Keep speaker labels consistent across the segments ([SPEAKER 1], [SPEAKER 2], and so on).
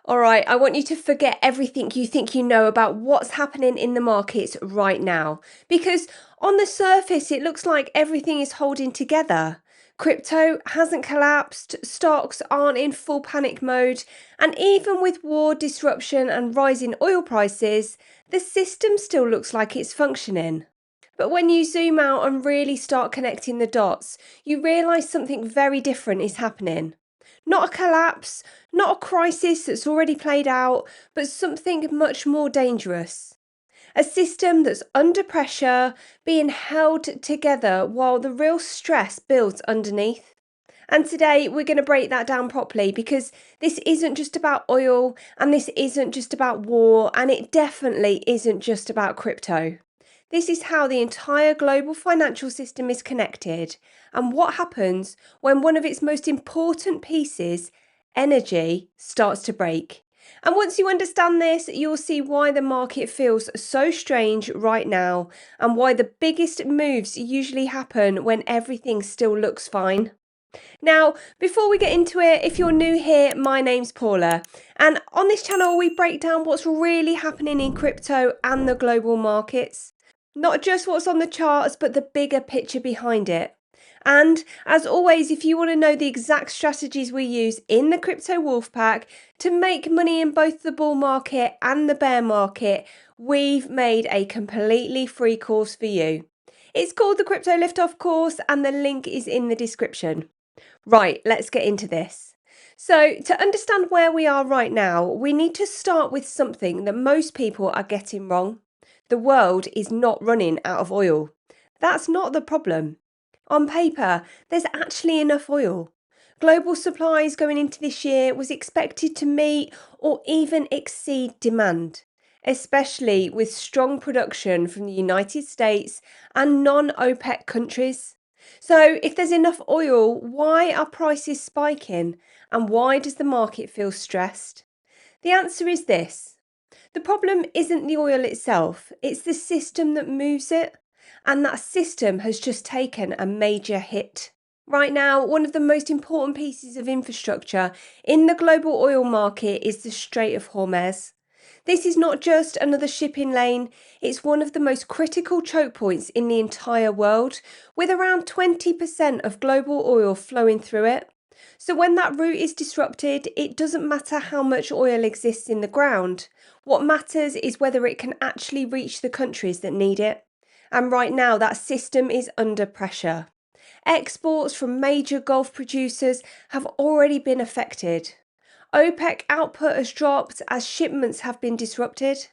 [SPEAKER 1] All right, I want you to forget everything you think you know about what's happening in the markets right now. Because on the surface, it looks like everything is holding together. Crypto hasn't collapsed, stocks aren't in full panic mode, and even with war disruption and rising oil prices, the system still looks like it's functioning. But when you zoom out and really start connecting the dots, you realise something very different is happening. Not a collapse, not a crisis that's already played out, but something much more dangerous. A system that's under pressure, being held together while the real stress builds underneath. And today we're going to break that down properly because this isn't just about oil and this isn't just about war and it definitely isn't just about crypto. This is how the entire global financial system is connected and what happens when one of its most important pieces, energy, starts to break. And once you understand this, you'll see why the market feels so strange right now and why the biggest moves usually happen when everything still looks fine. Now, before we get into it, if you're new here, my name's Paula, and on this channel we break down what's really happening in crypto and the global markets. Not just what's on the charts, but the bigger picture behind it. And as always, if you want to know the exact strategies we use in the Crypto Wolf Pack to make money in both the bull market and the bear market, we've made a completely free course for you. It's called the Crypto Liftoff course, and the link is in the description. Right, let's get into this. So, to understand where we are right now, we need to start with something that most people are getting wrong. The world is not running out of oil. That's not the problem. On paper, there's actually enough oil. Global supplies going into this year was expected to meet or even exceed demand, especially with strong production from the United States and non-OPEC countries. So, if there's enough oil, why are prices spiking and why does the market feel stressed? The answer is this: the problem isn't the oil itself, it's the system that moves it, and that system has just taken a major hit. Right now, one of the most important pieces of infrastructure in the global oil market is the Strait of Hormuz. This is not just another shipping lane, it's one of the most critical choke points in the entire world, with around 20% of global oil flowing through it. So when that route is disrupted, it doesn't matter how much oil exists in the ground. What matters is whether it can actually reach the countries that need it. And right now, that system is under pressure. Exports from major Gulf producers have already been affected. OPEC output has dropped as shipments have been disrupted.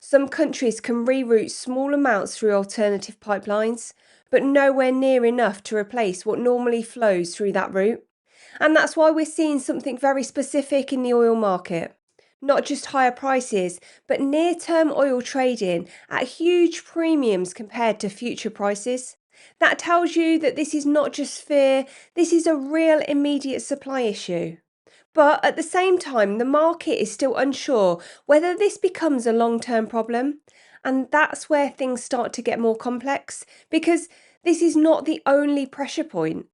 [SPEAKER 1] Some countries can reroute small amounts through alternative pipelines, but nowhere near enough to replace what normally flows through that route. And that's why we're seeing something very specific in the oil market. Not just higher prices, but near-term oil trading at huge premiums compared to future prices. That tells you that this is not just fear, this is a real immediate supply issue. But at the same time, the market is still unsure whether this becomes a long-term problem. And that's where things start to get more complex, because this is not the only pressure point.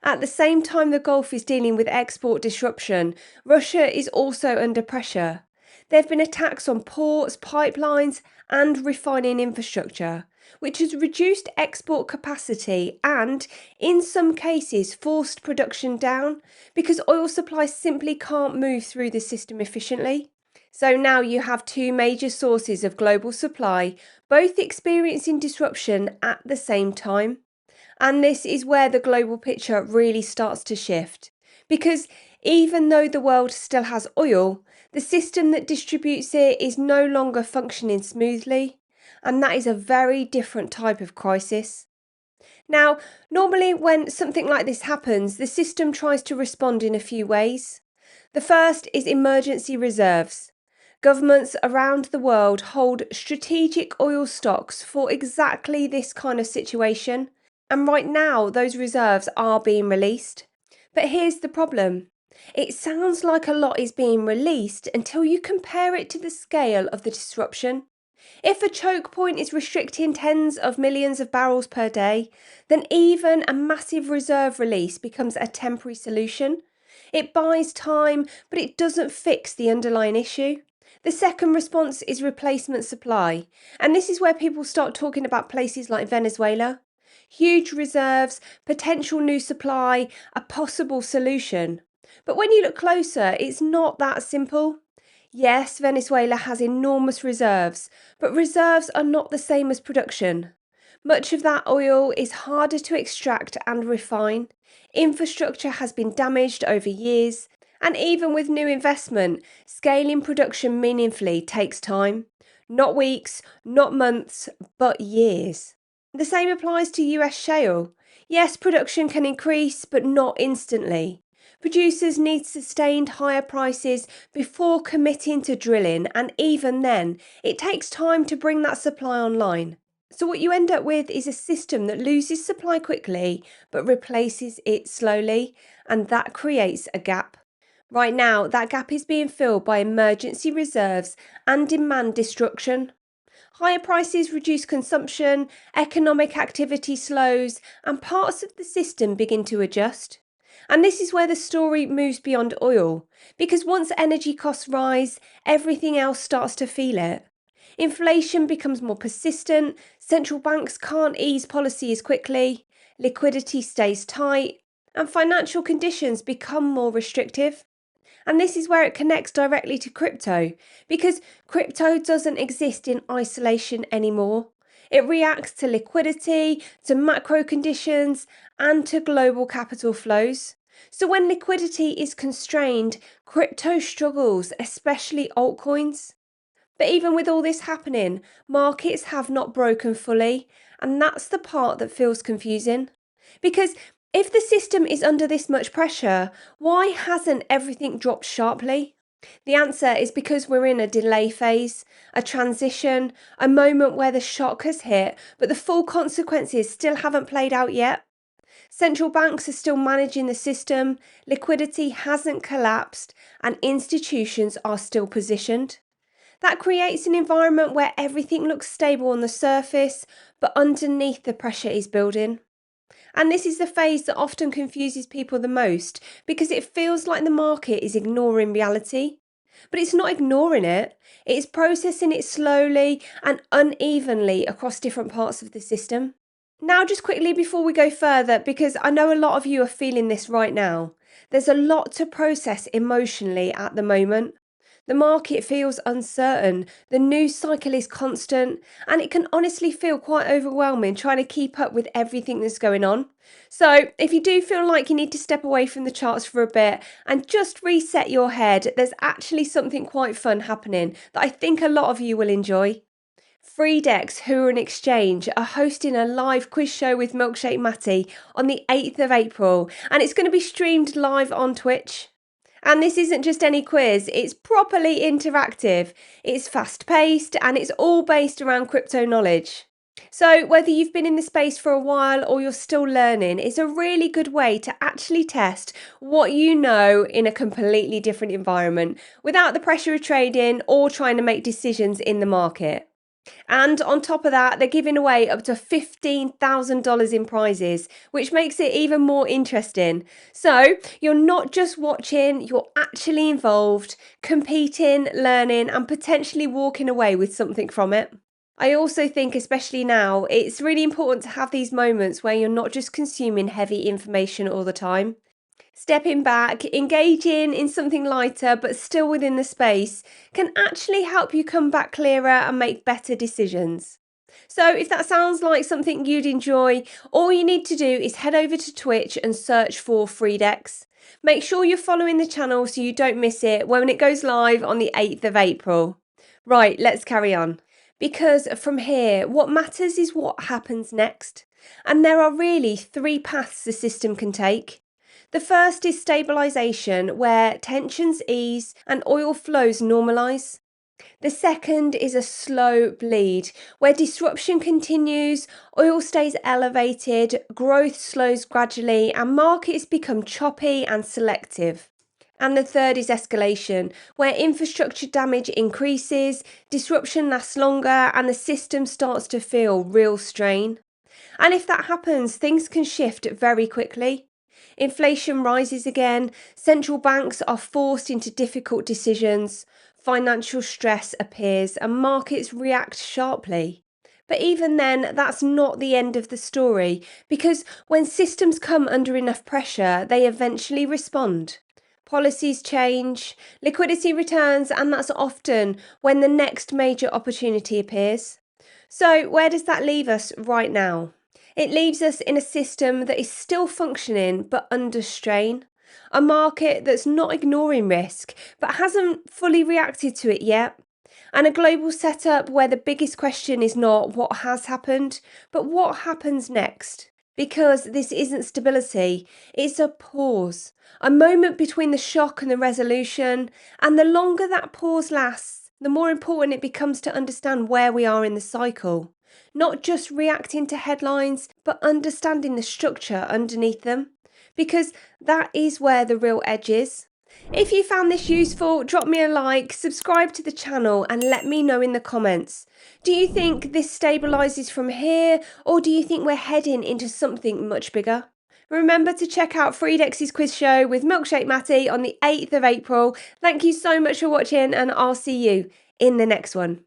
[SPEAKER 1] At the same time the Gulf is dealing with export disruption, Russia is also under pressure. There have been attacks on ports, pipelines, and refining infrastructure, which has reduced export capacity and, in some cases, forced production down because oil supplies simply can't move through the system efficiently. So now you have two major sources of global supply, both experiencing disruption at the same time. And this is where the global picture really starts to shift. Because even though the world still has oil, the system that distributes it is no longer functioning smoothly. And that is a very different type of crisis. Now, normally when something like this happens, the system tries to respond in a few ways. The first is emergency reserves. Governments around the world hold strategic oil stocks for exactly this kind of situation. And right now, those reserves are being released. But here's the problem. It sounds like a lot is being released until you compare it to the scale of the disruption. If a choke point is restricting tens of millions of barrels per day, then even a massive reserve release becomes a temporary solution. It buys time, but it doesn't fix the underlying issue. The second response is replacement supply, and this is where people start talking about places like Venezuela. Huge reserves, potential new supply, a possible solution. But when you look closer, it's not that simple. Yes, Venezuela has enormous reserves, but reserves are not the same as production. Much of that oil is harder to extract and refine. Infrastructure has been damaged over years, and even with new investment, scaling production meaningfully takes time. Not weeks, not months, but years. The same applies to US shale. Yes, production can increase, but not instantly. Producers need sustained higher prices before committing to drilling, and even then, it takes time to bring that supply online. So, what you end up with is a system that loses supply quickly but replaces it slowly, and that creates a gap. Right now, that gap is being filled by emergency reserves and demand destruction. Higher prices reduce consumption, economic activity slows, and parts of the system begin to adjust. And this is where the story moves beyond oil, because once energy costs rise, everything else starts to feel it. Inflation becomes more persistent, central banks can't ease policy as quickly, liquidity stays tight, and financial conditions become more restrictive. And this is where it connects directly to crypto, because crypto doesn't exist in isolation anymore. It reacts to liquidity, to macro conditions, and to global capital flows. So when liquidity is constrained, crypto struggles, especially altcoins. But even with all this happening, markets have not broken fully, and that's the part that feels confusing. Because if the system is under this much pressure, why hasn't everything dropped sharply? The answer is because we're in a delay phase, a transition, a moment where the shock has hit, but the full consequences still haven't played out yet. Central banks are still managing the system, liquidity hasn't collapsed, and institutions are still positioned. That creates an environment where everything looks stable on the surface, but underneath the pressure is building. And this is the phase that often confuses people the most because it feels like the market is ignoring reality. But it's not ignoring it, it's processing it slowly and unevenly across different parts of the system. Now, just quickly before we go further, because I know a lot of you are feeling this right now, there's a lot to process emotionally at the moment. The market feels uncertain, the news cycle is constant, and it can honestly feel quite overwhelming trying to keep up with everything that's going on. So, if you do feel like you need to step away from the charts for a bit and just reset your head, there's actually something quite fun happening that I think a lot of you will enjoy. Freedex, who are an exchange, are hosting a live quiz show with Milkshake Matty on the 8th of April, and it's going to be streamed live on Twitch. And this isn't just any quiz, it's properly interactive, it's fast paced, and it's all based around crypto knowledge. So, whether you've been in the space for a while or you're still learning, it's a really good way to actually test what you know in a completely different environment without the pressure of trading or trying to make decisions in the market. And on top of that, they're giving away up to $15,000 in prizes, which makes it even more interesting. So you're not just watching, you're actually involved, competing, learning, and potentially walking away with something from it. I also think, especially now, it's really important to have these moments where you're not just consuming heavy information all the time. Stepping back, engaging in something lighter but still within the space can actually help you come back clearer and make better decisions. So, if that sounds like something you'd enjoy, all you need to do is head over to Twitch and search for Freedex. Make sure you're following the channel so you don't miss it when it goes live on the 8th of April. Right, let's carry on. Because from here, what matters is what happens next. And there are really three paths the system can take. The first is stabilisation, where tensions ease and oil flows normalise. The second is a slow bleed, where disruption continues, oil stays elevated, growth slows gradually, and markets become choppy and selective. And the third is escalation, where infrastructure damage increases, disruption lasts longer, and the system starts to feel real strain. And if that happens, things can shift very quickly. Inflation rises again, central banks are forced into difficult decisions, financial stress appears, and markets react sharply. But even then, that's not the end of the story, because when systems come under enough pressure, they eventually respond. Policies change, liquidity returns, and that's often when the next major opportunity appears. So, where does that leave us right now? It leaves us in a system that is still functioning but under strain. A market that's not ignoring risk but hasn't fully reacted to it yet. And a global setup where the biggest question is not what has happened, but what happens next. Because this isn't stability, it's a pause, a moment between the shock and the resolution. And the longer that pause lasts, the more important it becomes to understand where we are in the cycle. Not just reacting to headlines, but understanding the structure underneath them. Because that is where the real edge is. If you found this useful, drop me a like, subscribe to the channel, and let me know in the comments. Do you think this stabilises from here, or do you think we're heading into something much bigger? Remember to check out Freedex's quiz show with Milkshake Matty on the 8th of April. Thank you so much for watching, and I'll see you in the next one.